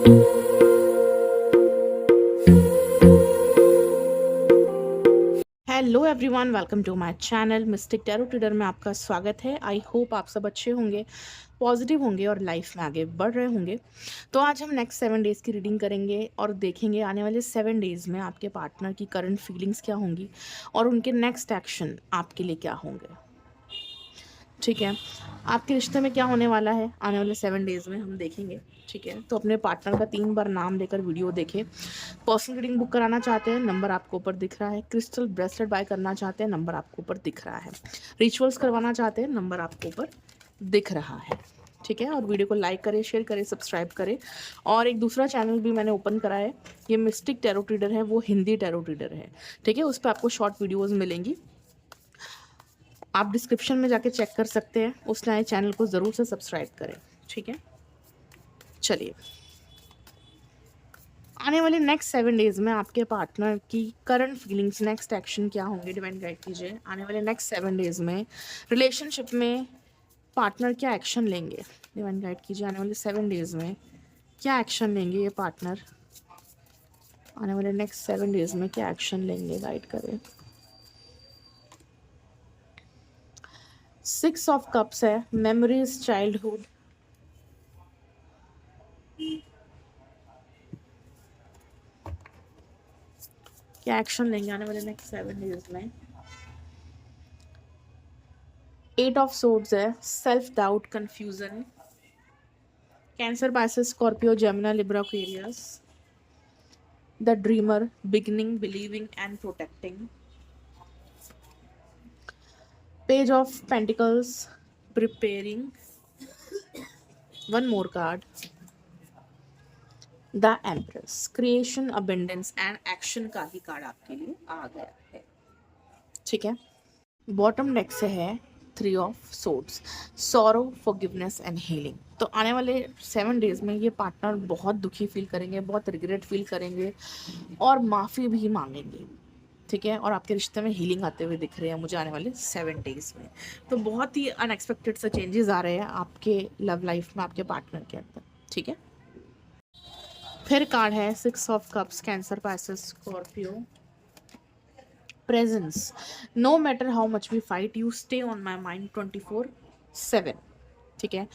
Hello everyone, welcome to my channel mystic tarot reader में आपका स्वागत है। आई होप आप सब अच्छे होंगे, पॉजिटिव होंगे और लाइफ में आगे बढ़ रहे होंगे। तो आज हम नेक्स्ट 7 डेज़ की रीडिंग करेंगे और देखेंगे आने वाले 7 डेज़ में आपके पार्टनर की करंट फीलिंग्स क्या होंगी और उनके नेक्स्ट एक्शन आपके लिए क्या होंगे। ठीक है, आपके रिश्ते में क्या होने वाला है आने वाले 7 डेज़ में हम देखेंगे। ठीक है, तो अपने पार्टनर का 3 बार नाम लेकर वीडियो देखें। पर्सनल रीडिंग बुक कराना चाहते हैं, नंबर आपको ऊपर दिख रहा है। क्रिस्टल ब्रेसलेट बाय करना चाहते हैं, नंबर आपको ऊपर दिख रहा है। रिचुअल्स करवाना चाहते हैं, नंबर आपको ऊपर दिख रहा है। ठीक है, और वीडियो को लाइक करें, शेयर करें, सब्सक्राइब करें। और एक दूसरा चैनल भी मैंने ओपन करा है, ये मिस्टिक टैरो रीडर है, वो हिंदी टैरो रीडर है। ठीक है, उस पर आपको शॉर्ट वीडियोज़ मिलेंगी, आप डिस्क्रिप्शन में जाके चेक कर सकते हैं। उस नए चैनल को ज़रूर से सब्सक्राइब करें। ठीक है, चलिए आने वाले नेक्स्ट 7 डेज़ में आपके पार्टनर की करंट फीलिंग्स, नेक्स्ट एक्शन क्या होंगे, डिवाइन गाइड कीजिए। आने वाले नेक्स्ट 7 डेज़ में रिलेशनशिप में पार्टनर क्या एक्शन लेंगे, डिवाइन गाइड कीजिए। आने वाले 7 डेज़ में क्या एक्शन लेंगे ये पार्टनर, आने वाले नेक्स्ट 7 डेज़ में क्या एक्शन लेंगे, गाइड करें। 6 ऑफ कप्स है, मेमोरीज, चाइल्डहुड, क्या एक्शन लेंगे आने वाले नेक्स्ट 7 डेज़ में। 8 ऑफ सोर्ड्स है, self doubt, confusion, cancer, Pisces, Scorpio, Gemini, Libra, Aquarius, the dreamer, beginning, believing and protecting, page of pentacles, preparing, one more card, the empress, creation, abundance and action का ही card आपके लिए आ गया है। ठीक है, bottom deck से है 3 of swords, sorrow, forgiveness and healing. तो आने वाले 7 डेज़ में ये पार्टनर बहुत दुखी फील करेंगे, बहुत रिग्रेट फील करेंगे और माफ़ी भी मांगेंगे। ठीक है, और आपके रिश्ते में हीलिंग आते हुए दिख रहे हैं मुझे आने वाले 7 डेज़ में। तो बहुत ही अनएक्सपेक्टेड से चेंजेस आ रहे हैं आपके लव लाइफ में, आपके पार्टनर के अंदर। ठीक है, फिर कार्ड है 6 of cups, Cancer, Pisces, Scorpio, presence, no matter how much we fight you stay on my mind 24/7। ठीक है,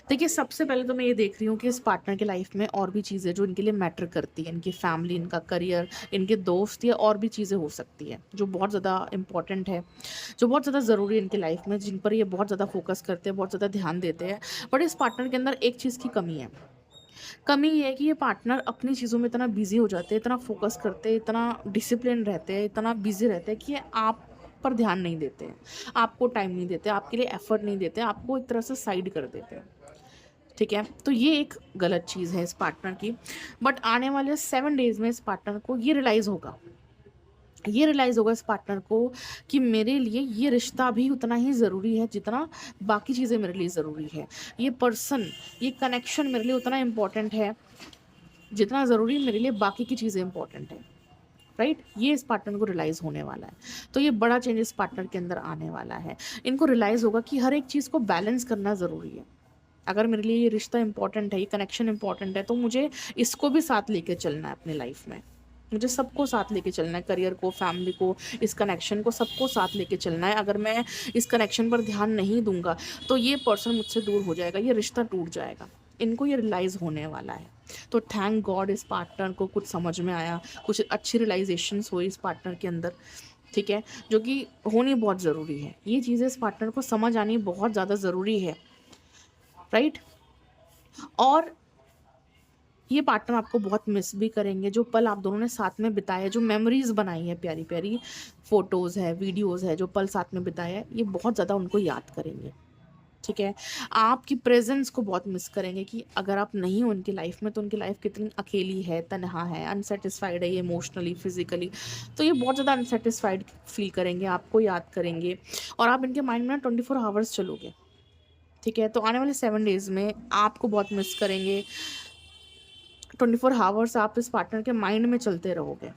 देखिए सबसे पहले तो मैं ये देख रही हूँ कि इस पार्टनर के लाइफ में और भी चीज़ें जो इनके लिए मैटर करती हैं, इनकी फैमिली, इनका करियर, इनके दोस्त, या और भी चीज़ें हो सकती है जो बहुत ज़्यादा इंपॉर्टेंट है, जो बहुत ज़्यादा ज़रूरी है इनकी लाइफ में, जिन पर ये बहुत ज़्यादा फोकस करते हैं, बहुत ज़्यादा ध्यान देते हैं। बट इस पार्टनर के अंदर एक चीज़ की कमी है। कमी ये है कि ये पार्टनर अपनी चीज़ों में इतना बिजी हो जाते हैं, इतना फोकस करते हैं, इतना डिसिप्लिन रहते हैं, इतना बिजी रहते हैं कि ये आप पर ध्यान नहीं देते हैं, आपको टाइम नहीं देते, आपके लिए एफर्ट नहीं देते, आपको एक तरह से साइड कर देते हैं। ठीक है, तो ये एक गलत चीज़ है इस पार्टनर की। बट आने वाले 7 डेज़ में इस पार्टनर को ये रियलाइज़ होगा इस पार्टनर को कि मेरे लिए ये रिश्ता भी उतना ही ज़रूरी है जितना बाकी चीज़ें मेरे लिए ज़रूरी है। ये पर्सन, ये कनेक्शन मेरे लिए उतना इम्पॉर्टेंट है जितना ज़रूरी मेरे लिए बाकी की चीज़ें इंपॉर्टेंट है। राइट, ये इस पार्टनर को रियलाइज़ होने वाला है। तो ये बड़ा चेंज इस पार्टनर के अंदर आने वाला है। इनको रियलाइज़ होगा कि हर एक चीज़ को बैलेंस करना ज़रूरी है। अगर मेरे लिए ये रिश्ता इंपॉर्टेंट है, ये कनेक्शन इंपॉर्टेंट है, तो मुझे इसको भी साथ लेके चलना है अपने लाइफ में। मुझे सबको साथ लेके चलना है, करियर को, फैमिली को, इस कनेक्शन को, सबको साथ लेके चलना है। अगर मैं इस कनेक्शन पर ध्यान नहीं दूंगा तो ये पर्सन मुझसे दूर हो जाएगा, ये रिश्ता टूट जाएगा। इनको ये रियलाइज़ होने वाला है। तो थैंक गॉड इस पार्टनर को कुछ समझ में आया, कुछ अच्छी रियलाइजेशंस हुई इस पार्टनर के अंदर। ठीक है, जो कि होनी बहुत ज़रूरी है। ये चीज़ें इस पार्टनर को समझ आनी बहुत ज़्यादा ज़रूरी है। राइट, और ये पार्टनर आपको बहुत मिस भी करेंगे। जो पल आप दोनों ने साथ में बिताए, जो मेमोरीज बनाई है, प्यारी प्यारी फोटोज़ है, वीडियोज़ है, जो पल साथ में बिताए है, ये बहुत ज़्यादा उनको याद करेंगे। ठीक है, आपकी प्रेजेंस को बहुत मिस करेंगे कि अगर आप नहीं हो उनकी लाइफ में तो उनकी लाइफ कितनी अकेली है, तनहा है, अनसेटिस्फाइड है ये इमोशनली, फिजिकली। तो ये बहुत ज़्यादा अनसेटिस्फाइड फील करेंगे, आपको याद करेंगे और आप इनके माइंड में 24 आवर्स चलोगे। ठीक है, तो आने वाले 7 डेज़ में आपको बहुत मिस करेंगे। 24 आवर्स आप इस पार्टनर के माइंड में चलते रहोगे।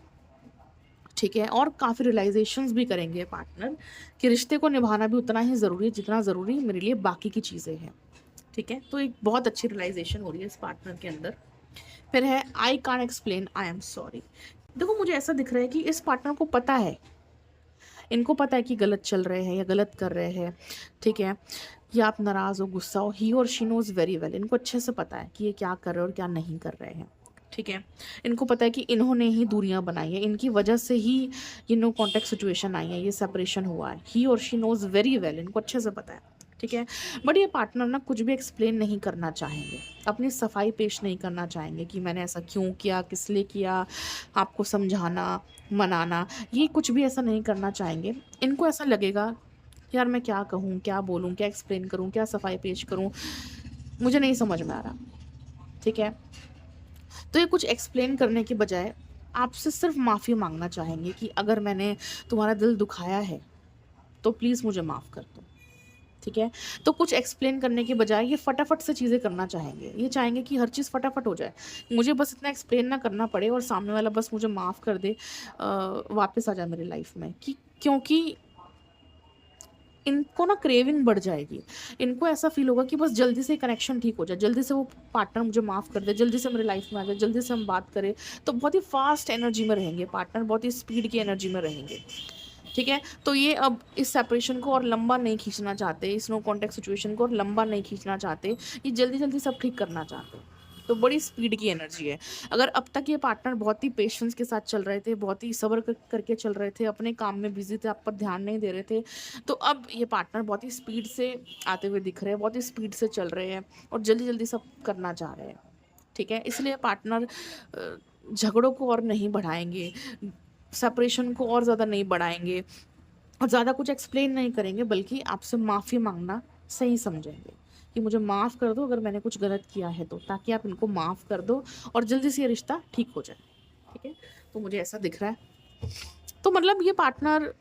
ठीक है, और काफ़ी रियलाइजेशंस भी करेंगे पार्टनर कि रिश्ते को निभाना भी उतना ही ज़रूरी है जितना ज़रूरी मेरे लिए बाकी की चीज़ें हैं। ठीक है, तो एक बहुत अच्छी रियलाइजेशन हो रही है इस पार्टनर के अंदर। फिर है I can't explain, I am sorry. देखो मुझे ऐसा दिख रहा है कि इस पार्टनर को पता है, इनको पता है कि गलत चल रहे हैं या गलत कर रहे हैं, ठीक है, या आप नाराज़ हो, गुस्सा हो, ही और शी नोज़ वेरी वेल, इनको अच्छे से पता है कि ये क्या कर रहे हैं और क्या नहीं कर रहे हैं, ठीक है। इनको पता है कि इन्होंने ही दूरियां बनाई है, इनकी वजह से ही ये नो कॉन्टेक्ट सिचुएशन आई है, ये सेपरेशन हुआ है, ही और शी नोज़ वेरी वेल, इनको अच्छे से पता है, ठीक है। बट ये पार्टनर ना कुछ भी एक्सप्लेन नहीं करना चाहेंगे, अपनी सफाई पेश नहीं करना चाहेंगे कि मैंने ऐसा क्यों किया, किस लिए किया, आपको समझाना, मनाना, ये कुछ भी ऐसा नहीं करना चाहेंगे। इनको ऐसा लगेगा यार मैं क्या कहूँ, क्या बोलूँ, क्या एक्सप्लेन करूँ, क्या सफाई पेश करूँ, मुझे नहीं समझ में आ रहा, ठीक है। तो ये कुछ एक्सप्लेन करने के बजाय आपसे सिर्फ माफ़ी मांगना चाहेंगे कि अगर मैंने तुम्हारा दिल दुखाया है तो प्लीज़ मुझे माफ़ कर दो, ठीक है। तो कुछ एक्सप्लेन करने के बजाय ये फटाफट से चीज़ें करना चाहेंगे, ये चाहेंगे कि हर चीज़ फटाफट हो जाए, मुझे बस इतना एक्सप्लेन ना करना पड़े और सामने वाला बस मुझे माफ़ कर दे, वापस आ जाए मेरी लाइफ में, कि क्योंकि इनको ना क्रेविंग बढ़ जाएगी, इनको ऐसा फील होगा कि बस जल्दी से कनेक्शन ठीक हो जाए, जल्दी से वो पार्टनर मुझे माफ़ कर दे, जल्दी से मेरी लाइफ में आ जाए, जल्दी से हम बात करें। तो बहुत ही फास्ट एनर्जी में रहेंगे पार्टनर, बहुत ही स्पीड की एनर्जी में रहेंगे, ठीक है। तो ये अब इस सेपरेशन को और लंबा नहीं खींचना चाहते, इस नो कॉन्टैक्ट सिचुएशन को और लंबा नहीं खींचना चाहते, ये जल्दी जल्दी सब ठीक करना चाहते हैं। तो बड़ी स्पीड की एनर्जी है। अगर अब तक ये पार्टनर बहुत ही पेशेंस के साथ चल रहे थे, बहुत ही सब्र करके चल रहे थे, अपने काम में बिजी थे, आप पर ध्यान नहीं दे रहे थे, तो अब ये पार्टनर बहुत ही स्पीड से आते हुए दिख रहे हैं, बहुत ही स्पीड से चल रहे हैं और जल्दी जल्दी सब करना चाह रहे हैं, ठीक है। इसलिए पार्टनर झगड़ों को और नहीं बढ़ाएंगे, सेपरेशन को और ज़्यादा नहीं बढ़ाएंगे और ज़्यादा कुछ एक्सप्लेन नहीं करेंगे, बल्कि आपसे माफ़ी मांगना सही समझेंगे कि मुझे माफ़ कर दो अगर मैंने कुछ गलत किया है तो, ताकि आप इनको माफ़ कर दो और जल्दी से ये रिश्ता ठीक हो जाए, ठीक है। तो मुझे ऐसा दिख रहा है। तो मतलब ये पार्टनर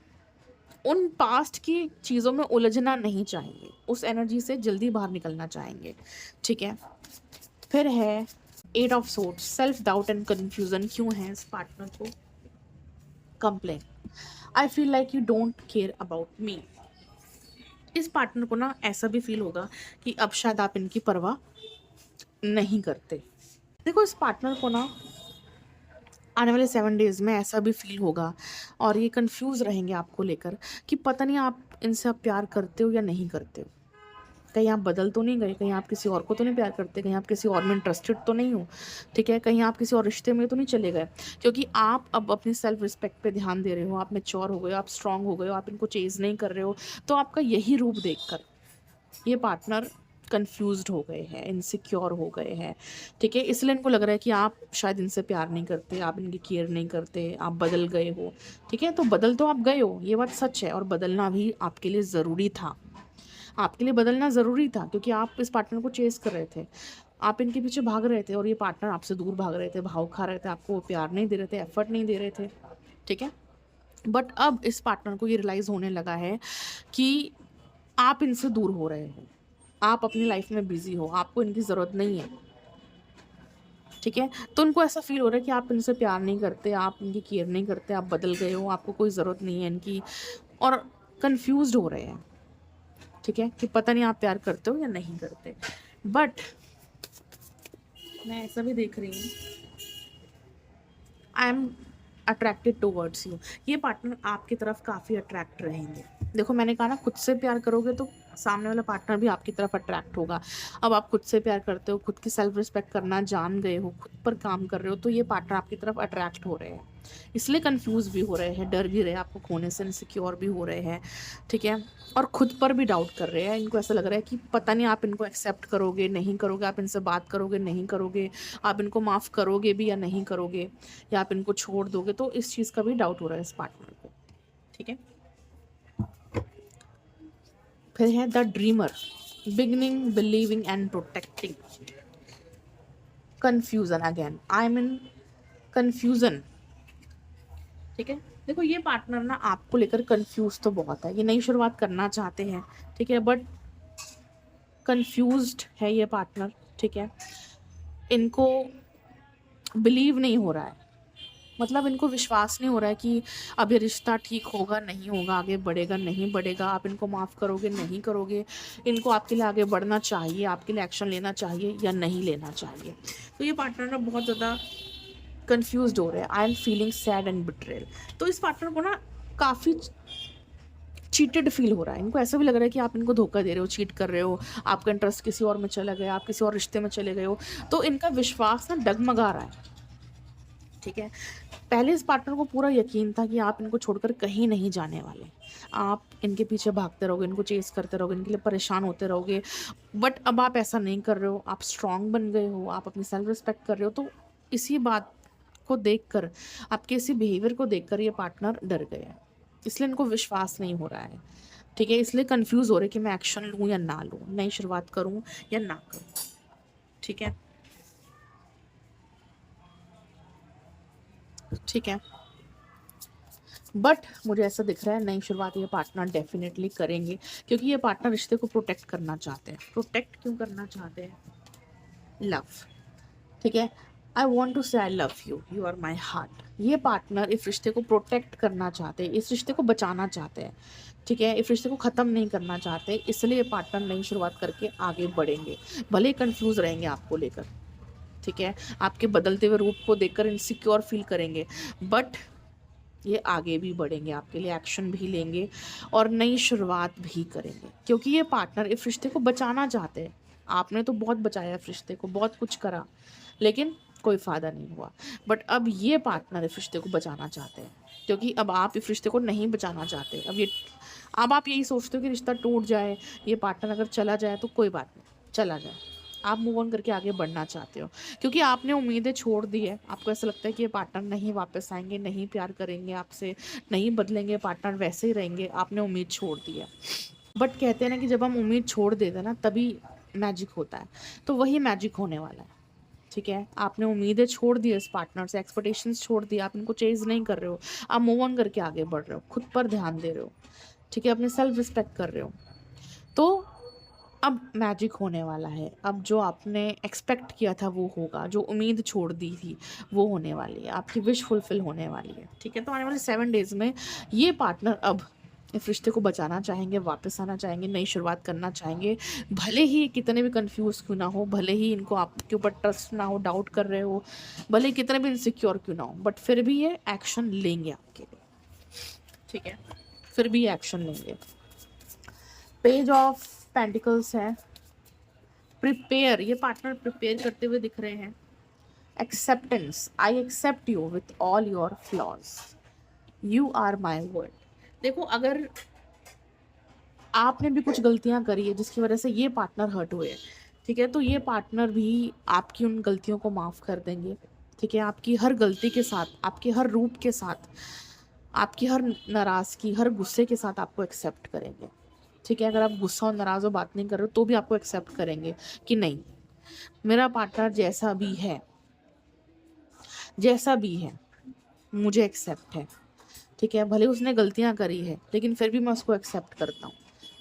उन पास्ट की चीज़ों में उलझना नहीं चाहेंगे, उस एनर्जी से जल्दी बाहर निकलना चाहेंगे, ठीक है। फिर है eight of swords, self doubt and confusion क्यों है इस पार्टनर को? Complain, I feel like you don't care about me. इस पार्टनर को ना ऐसा भी फील होगा कि अब शायद आप इनकी परवाह नहीं करते। देखो इस पार्टनर को ना आने वाले 7 डेज़ में ऐसा भी फील होगा और ये कंफ्यूज रहेंगे आपको लेकर कि पता नहीं आप इनसे अब प्यार करते हो या नहीं करते हो, कहीं आप बदल तो नहीं गए, कहीं आप किसी और को तो नहीं प्यार करते, कहीं आप किसी और में इंटरेस्टेड तो नहीं हो, ठीक है, कहीं आप किसी और रिश्ते में तो नहीं चले गए, क्योंकि आप अब अपनी सेल्फ रिस्पेक्ट पे ध्यान दे रहे हो, आप मैच्योर हो गए हो, आप स्ट्रांग हो गए हो, आप इनको चेज़ नहीं कर रहे हो। तो आपका यही रूप देखकर ये पार्टनर कंफ्यूज्ड हो गए हैं, इनसिक्योर हो गए हैं, ठीक है। इसलिए इनको लग रहा है कि आप शायद इनसे प्यार नहीं करते, आप इनकी केयर नहीं करते, आप बदल गए हो, ठीक है। तो बदल तो आप गए हो, ये बात सच है, और बदलना भी आपके लिए ज़रूरी था, आपके लिए बदलना ज़रूरी था, क्योंकि आप इस पार्टनर को चेज़ कर रहे थे, आप इनके पीछे भाग रहे थे और ये पार्टनर आपसे दूर भाग रहे थे, भाव खा रहे थे, आपको प्यार नहीं दे रहे थे, एफर्ट नहीं दे रहे थे, ठीक है। बट अब इस पार्टनर को ये रियलाइज़ होने लगा है कि आप इनसे दूर हो रहे हो, आप अपनी लाइफ में बिजी हो, आपको इनकी ज़रूरत नहीं है, ठीक है। तो उनको ऐसा फील हो रहा है कि आप इनसे प्यार नहीं करते, आप इनकी केयर नहीं करते, आप बदल गए हो, आपको कोई ज़रूरत नहीं है इनकी, और कंफ्यूज्ड हो रहे हैं, ठीक है, कि पता नहीं आप प्यार करते हो या नहीं करते। बट मैं ऐसा भी देख रही हूँ, I am attracted towards you, ये पार्टनर आपकी तरफ काफ़ी अट्रैक्ट रहेंगे। देखो मैंने कहा ना, खुद से प्यार करोगे तो सामने वाला पार्टनर भी आपकी तरफ अट्रैक्ट होगा। अब आप खुद से प्यार करते हो, खुद की सेल्फ रिस्पेक्ट करना जान गए हो, खुद पर काम कर रहे हो, तो ये पार्टनर आपकी तरफ अट्रैक्ट हो रहे हैं, इसलिए कंफ्यूज भी हो रहे हैं, डर भी रहे हैं आपको खोने से, इनसिक्योर भी हो रहे हैं, ठीक है, और खुद पर भी डाउट कर रहे हैं। इनको ऐसा लग रहा है कि पता नहीं आप इनको एक्सेप्ट करोगे नहीं करोगे, आप इनसे बात करोगे नहीं करोगे, आप इनको माफ़ करोगे भी या नहीं करोगे, या आप इनको छोड़ दोगे। तो इस चीज़ का भी डाउट हो रहा है इस पार्टनर को, ठीक है। फिर है the dreamer, beginning, believing and protecting, confusion, again I am in confusion, ठीक है। देखो ये पार्टनर ना आपको लेकर कंफ्यूज तो बहुत है, ये नई शुरुआत करना चाहते हैं, ठीक है, बट कंफ्यूज्ड है ये पार्टनर, ठीक है। इनको बिलीव नहीं हो रहा है मतलब इनको विश्वास नहीं हो रहा है कि अब ये रिश्ता ठीक होगा नहीं होगा, आगे बढ़ेगा नहीं बढ़ेगा, आप इनको माफ़ करोगे नहीं करोगे, इनको आपके लिए आगे बढ़ना चाहिए, आपके लिए एक्शन लेना चाहिए या नहीं लेना चाहिए। तो ये पार्टनर ना बहुत ज़्यादा कंफ्यूज्ड हो रहे हैं। I am feeling sad and betrayal. तो इस पार्टनर को ना काफ़ी चीटेड फील हो रहा है। इनको ऐसा भी लग रहा है कि आप इनको धोखा दे रहे हो, चीट कर रहे हो, आपका इंटरेस्ट किसी और में चला गया, आप किसी और रिश्ते में चले गए हो। तो इनका विश्वास ना डगमगा रहा है। ठीक है, पहले इस पार्टनर को पूरा यकीन था कि आप इनको छोड़कर कहीं नहीं जाने वाले, आप इनके पीछे भागते रहोगे, इनको चेस करते रहोगे, इनके लिए परेशान होते रहोगे। बट अब आप ऐसा नहीं कर रहे हो, आप स्ट्रांग बन गए हो, आप अपनी सेल्फ रिस्पेक्ट कर रहे हो। तो इसी बात को देखकर, आपके इसी बिहेवियर को देखकर ये पार्टनर डर गए हैं, इसलिए इनको विश्वास नहीं हो रहा है। ठीक है, इसलिए कंफ्यूज हो रहे कि मैं एक्शन लूँ या ना लूँ, नई शुरुआत करूँ या ना करूँ। ठीक है, ठीक है, बट मुझे ऐसा दिख रहा है नई शुरुआत ये पार्टनर डेफिनेटली करेंगे, क्योंकि ये पार्टनर रिश्ते को प्रोटेक्ट करना चाहते हैं। प्रोटेक्ट क्यों करना चाहते हैं? लव। ठीक है, आई want to say I love you, you are my heart. ये पार्टनर इस रिश्ते को प्रोटेक्ट करना चाहते हैं, इस रिश्ते को बचाना चाहते हैं। ठीक है, इस रिश्ते को ख़त्म नहीं करना चाहते, इसलिए ये पार्टनर नई शुरुआत करके आगे बढ़ेंगे। भले ही कंफ्यूज रहेंगे आपको लेकर, ठीक है, आपके बदलते हुए रूप को देखकर इनसिक्योर फील करेंगे, बट ये आगे भी बढ़ेंगे, आपके लिए एक्शन भी लेंगे और नई शुरुआत भी करेंगे, क्योंकि ये पार्टनर इस रिश्ते को बचाना चाहते हैं। आपने तो बहुत बचाया इस रिश्ते को, बहुत कुछ करा, लेकिन कोई फ़ायदा नहीं हुआ। बट अब ये पार्टनर इस रिश्ते को बचाना चाहते हैं, क्योंकि अब आप इस रिश्ते को नहीं बचाना चाहते। अब आप यही सोचते हो कि रिश्ता टूट जाए, ये पार्टनर अगर चला जाए तो कोई बात नहीं, चला जाए। आप मूव ऑन करके आगे बढ़ना चाहते हो, क्योंकि आपने उम्मीदें छोड़ दी है। आपको ऐसा लगता है कि ये पार्टनर नहीं वापस आएंगे, नहीं प्यार करेंगे आपसे, नहीं बदलेंगे, पार्टनर वैसे ही रहेंगे, आपने उम्मीद छोड़ दी है। बट कहते हैं ना कि जब हम उम्मीद छोड़ देते हैं ना, तभी मैजिक होता है। तो वही मैजिक होने वाला है। ठीक है, आपने उम्मीदें छोड़ दी इस पार्टनर से, एक्सपेक्टेशंस छोड़ दी, आप इनको चेज नहीं कर रहे हो, आप मूव ऑन करके आगे बढ़ रहे हो, खुद पर ध्यान दे रहे हो। ठीक है, अपने सेल्फ रिस्पेक्ट कर रहे हो। तो अब मैजिक होने वाला है। अब जो आपने एक्सपेक्ट किया था वो होगा, जो उम्मीद छोड़ दी थी वो होने वाली है, आपकी विश फुलफिल होने वाली है। ठीक है, तो आने वाले 7 डेज़ में ये पार्टनर अब इस रिश्ते को बचाना चाहेंगे, वापस आना चाहेंगे, नई शुरुआत करना चाहेंगे। भले ही कितने भी कंफ्यूज क्यों ना हो, भले ही इनको आपके ऊपर ट्रस्ट ना हो, डाउट कर रहे हो, भले ही कितने भी इनसिक्योर क्यों ना हो, बट फिर भी ये एक्शन लेंगे आपके लिए। ठीक है, फिर भी ये एक्शन लेंगे। पेज ऑफ पेंटिकल्स है, प्रिपेयर, ये पार्टनर प्रिपेयर करते हुए दिख रहे हैं। Acceptance, I accept you with all your flaws, you are my word. देखो, अगर आपने भी कुछ गलतियां करी है जिसकी वजह से ये पार्टनर हर्ट हुए, ठीक है, तो ये पार्टनर भी आपकी उन गलतियों को माफ़ कर देंगे। ठीक है, आपकी हर गलती के साथ, आपके हर रूप के साथ, आपकी हर नाराज़गी, हर गुस्से के साथ आपको एक्सेप्ट करेंगे। ठीक है, अगर आप गुस्सा और नाराज़ हो, बात नहीं कर रहे हो, तो भी आपको एक्सेप्ट करेंगे कि नहीं, मेरा पार्टनर जैसा भी है, जैसा भी है, मुझे एक्सेप्ट है। ठीक है, भले उसने गलतियां करी है, लेकिन फिर भी मैं उसको एक्सेप्ट करता हूँ।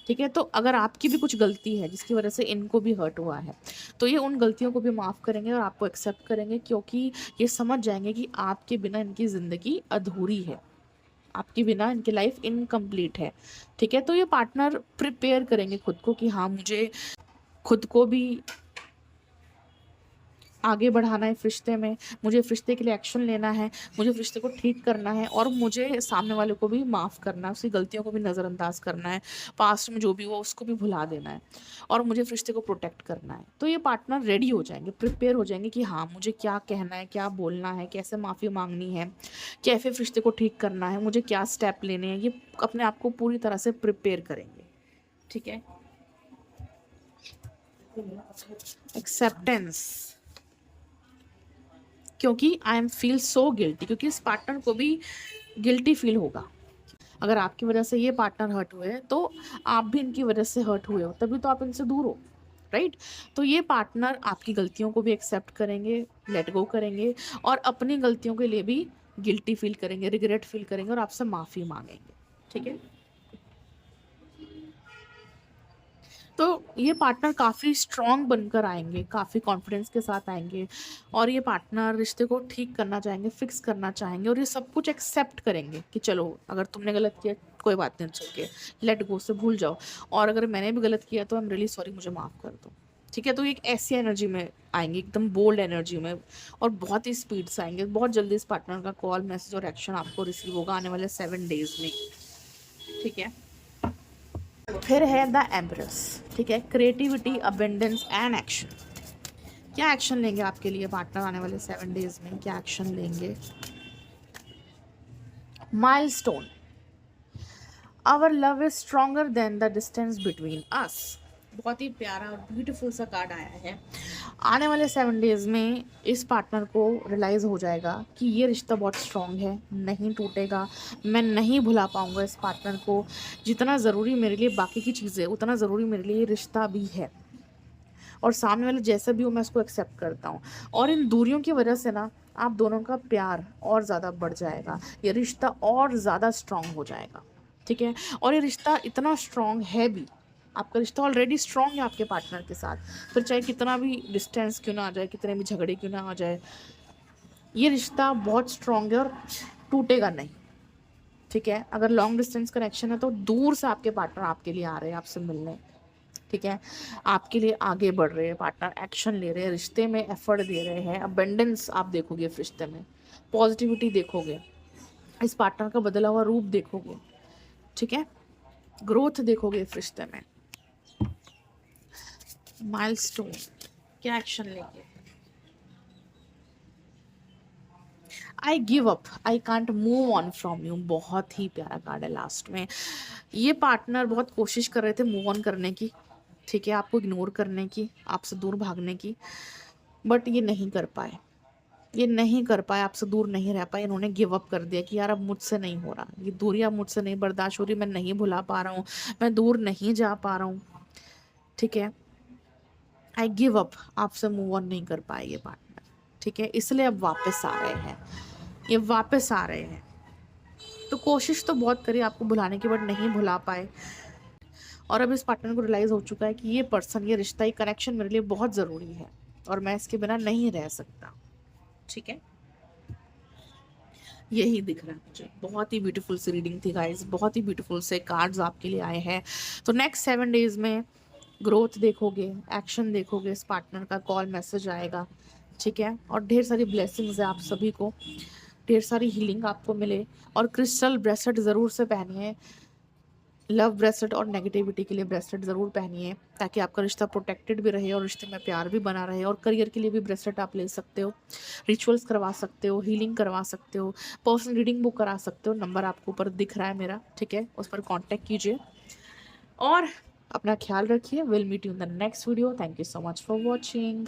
ठीक है, तो अगर आपकी भी कुछ गलती है जिसकी वजह से इनको भी हर्ट हुआ है, तो ये उन गलतियों को भी माफ़ करेंगे और आपको एक्सेप्ट करेंगे, क्योंकि ये समझ जाएंगे कि आपके बिना इनकी ज़िंदगी अधूरी है, आपके बिना इनकी लाइफ इनकम्प्लीट है। ठीक है, तो ये पार्टनर प्रिपेयर करेंगे खुद को कि हाँ, मुझे खुद को भी आगे बढ़ाना है इस रिश्ते में, मुझे इस रिश्ते के लिए एक्शन लेना है, मुझे इस रिश्ते को ठीक करना है, और मुझे सामने वाले को भी माफ़ करना है, उसकी गलतियों को भी नज़रअंदाज करना है, पास्ट में जो भी हुआ उसको भी भुला देना है, और मुझे इस रिश्ते को प्रोटेक्ट करना है। तो ये पार्टनर रेडी हो जाएंगे, प्रिपेयर हो जाएंगे कि हाँ, मुझे क्या कहना है, क्या बोलना है, कैसे माफ़ी मांगनी है, कैसे इस रिश्ते को ठीक करना है, मुझे क्या स्टेप लेने हैं, ये अपने आप को पूरी तरह से प्रिपेयर करेंगे। ठीक है, एक्सेप्टेंस, क्योंकि I am feel so guilty, क्योंकि इस पार्टनर को भी गिल्टी फील होगा। अगर आपकी वजह से ये पार्टनर हर्ट हुए हैं, तो आप भी इनकी वजह से हर्ट हुए हो, तभी तो आप इनसे दूर हो, राइट। तो ये पार्टनर आपकी गलतियों को भी एक्सेप्ट करेंगे, लेट गो करेंगे, और अपनी गलतियों के लिए भी गिल्टी फील करेंगे, रिग्रेट फील करेंगे, और आपसे माफ़ी मांगेंगे। ठीक है, तो ये पार्टनर काफ़ी स्ट्रॉन्ग बनकर आएँगे, काफ़ी कॉन्फिडेंस के साथ आएँगे और ये पार्टनर रिश्ते को ठीक करना चाहेंगे, फिक्स करना चाहेंगे और ये सब कुछ एक्सेप्ट करेंगे कि चलो अगर तुमने गलत किया कोई बात नहीं, इट्स ओके, लेट गो, से भूल जाओ, और अगर मैंने भी गलत किया तो आई एम रियली सॉरी, मुझे माफ़ कर दो। ठीक है? तो ये एक ऐसी एनर्जी में आएँगे, एकदम बोल्ड एनर्जी में और बहुत ही स्पीड से आएँगे। बहुत जल्दी इस पार्टनर का कॉल, मैसेज और एक्शन आपको रिसीव होगा आने वाले 7 डेज़ में। ठीक है? फिर है द एम्प्रेस। ठीक है, क्रिएटिविटी, अबेंडेंस एंड एक्शन। क्या एक्शन लेंगे आपके लिए पार्टनर आने वाले 7 डेज में? क्या एक्शन लेंगे? Milestone, our love is stronger than the distance between us. बहुत ही प्यारा और ब्यूटीफुल सा कार्ड आया है। आने वाले 7 डेज में इस पार्टनर को रियलाइज़ हो जाएगा कि ये रिश्ता बहुत स्ट्रॉन्ग है, नहीं टूटेगा, मैं नहीं भुला पाऊँगा इस पार्टनर को। जितना ज़रूरी मेरे लिए बाकी की चीज़ें, उतना ज़रूरी मेरे लिए ये रिश्ता भी है और सामने वाला जैसा भी हो मैं उसको एक्सेप्ट करता हूँ। और इन दूरियों की वजह से ना आप दोनों का प्यार और ज़्यादा बढ़ जाएगा, ये रिश्ता और ज़्यादा स्ट्रॉन्ग हो जाएगा। ठीक है? और ये रिश्ता इतना स्ट्रॉन्ग है भी, आपका रिश्ता ऑलरेडी स्ट्रॉन्ग है आपके पार्टनर के साथ, फिर चाहे कितना भी डिस्टेंस क्यों ना आ जाए, कितने भी झगड़े क्यों ना आ जाए, ये रिश्ता बहुत स्ट्रॉन्ग है और टूटेगा नहीं। ठीक है? अगर लॉन्ग डिस्टेंस कनेक्शन है तो दूर से आपके पार्टनर आपके लिए आ रहे हैं आपसे मिलने। ठीक है? आपके लिए आगे बढ़ रहे हैं पार्टनर, एक्शन ले रहे हैं, रिश्ते में एफर्ट दे रहे हैं, अबेंडेंस आप देखोगे इस रिश्ते में, पॉजिटिविटी देखोगे, इस पार्टनर का बदला हुआ रूप देखोगे। ठीक है? ग्रोथ देखोगे इस रिश्ते में। माइलस्टोन, क्या एक्शन लेंगे? I give up, I can't move on from you. बहुत ही प्यारा कार्ड है लास्ट में। ये पार्टनर बहुत कोशिश कर रहे थे मूव ऑन करने की, ठीक है, आपको इग्नोर करने की, आपसे दूर भागने की, बट ये नहीं कर पाए, ये नहीं कर पाए, आपसे दूर नहीं रह पाए। इन्होंने गिव अप कर दिया कि यार अब मुझसे नहीं हो रहा, ये दूरी अब मुझसे नहीं बर्दाश्त हो रही, मैं नहीं भुला पा रहा हूँ, मैं दूर नहीं जा पा रहा हूँ। ठीक है? आई गिव अप, आपसे मूव ऑन नहीं कर पाए ये पार्टनर। ठीक है? इसलिए अब वापस आ रहे हैं, ये वापस आ रहे हैं। तो कोशिश तो बहुत करी आपको भुलाने की, बट नहीं भुला पाए। और अब इस पार्टनर को रियलाइज हो चुका है कि ये पर्सन, ये रिश्ता, ये कनेक्शन मेरे लिए बहुत ज़रूरी है और मैं इसके बिना नहीं रह सकता। ठीक है? यही दिख रहा है मुझे। बहुत ही ब्यूटीफुल सी रीडिंग थी गाइस, बहुत ही ब्यूटीफुल से कार्ड्स आपके लिए आए हैं। तो नेक्स्ट 7 डेज में ग्रोथ देखोगे, एक्शन देखोगे, इस पार्टनर का कॉल मैसेज आएगा। ठीक है? और ढेर सारी ब्लेसिंग्स है आप सभी को, ढेर सारी हीलिंग आपको मिले। और क्रिस्टल ब्रेसलेट ज़रूर से पहनिए, लव ब्रेसलेट और नेगेटिविटी के लिए ब्रेसलेट ज़रूर पहनिए, ताकि आपका रिश्ता प्रोटेक्टेड भी रहे और रिश्ते में प्यार भी बना रहे। और करियर के लिए भी ब्रेसलेट आप ले सकते हो, रिचुअल्स करवा सकते हो, हीलिंग करवा सकते हो, पर्सनल रीडिंग बुक करा सकते हो। नंबर आपको ऊपर दिख रहा है मेरा, ठीक है, उस पर कॉन्टैक्ट कीजिए और अपना ख्याल रखिए। Will meet you in the next video. Thank you so much for watching.